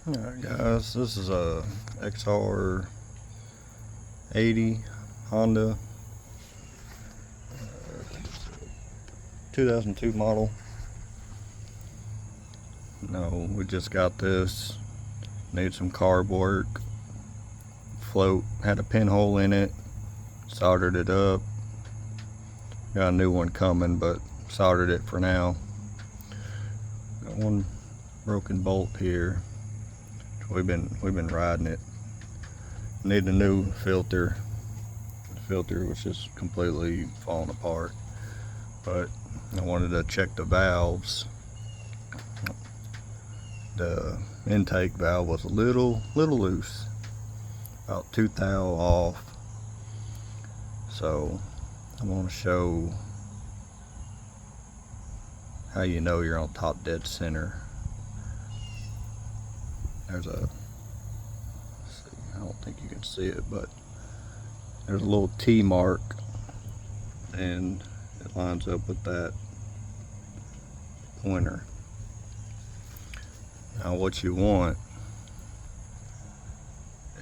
Alright guys, this is a xr80 Honda 2002 model. No, we just got this. Need some carb work. Float had a pinhole in it. Soldered it up. Got a new one coming, but soldered it for now. Got one broken bolt here. We've been riding it. Need a new filter. The filter was just completely falling apart. But I wanted to check the valves. The intake valve was a little loose, about 2 thou off. So I want to show how you know you're on top dead center. There's a, I don't think you can see it, but there's a little T mark, and it lines up with that pointer. Now what you want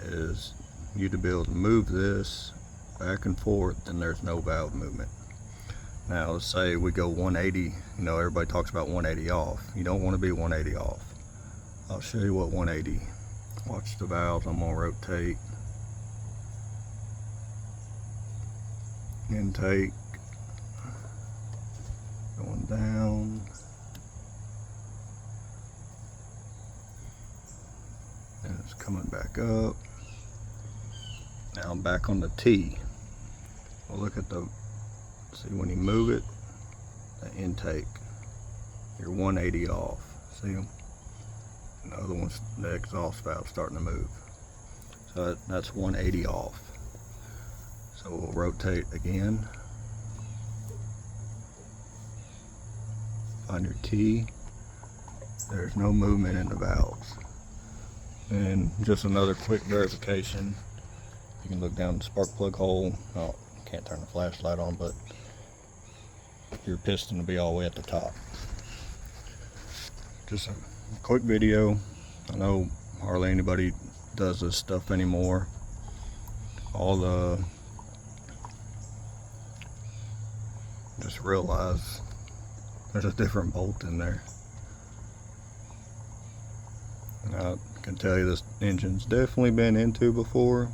is you to be able to move this back and forth, and there's no valve movement. Now let's say we go 180, you know, everybody talks about 180 off. You don't want to be 180 off. I'll show you what 180. Watch the valves. I'm gonna rotate. Intake going down, and it's coming back up. Now I'm back on the T. Well, look at the, see when you move it, the intake, you're 180 off. See them? The other one's the exhaust valve starting to move. So that's 180 off. So we'll rotate again. Find your T. There's no movement in the valves. And just another quick verification. You can look down the spark plug hole. Oh, can't turn the flashlight on, but your piston will be all the way at the top. Just a quick video. I know hardly anybody does this stuff anymore. Just realize there's a different bolt in there. And I can tell you this engine's definitely been into before,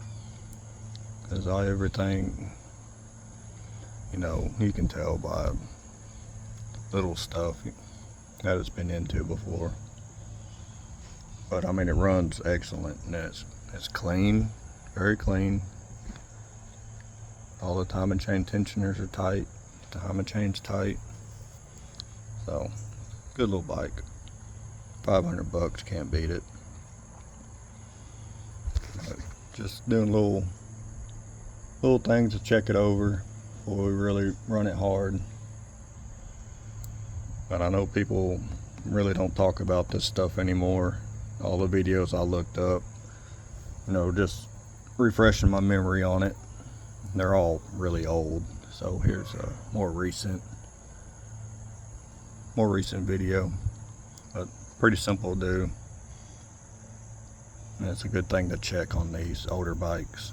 because everything, you know, you can tell by little stuff that it's been into before. But I mean, it runs excellent, and it's clean, very clean. All the timing chain tensioners are tight, timing chain's tight. So good little bike. 500 bucks, can't beat it. But just doing little things to check it over before we really run it hard. But I know people really don't talk about this stuff anymore. All the videos I looked up, you know, just refreshing my memory on it. They're all really old. So here's a more recent video, but pretty simple to do. And it's a good thing to check on these older bikes.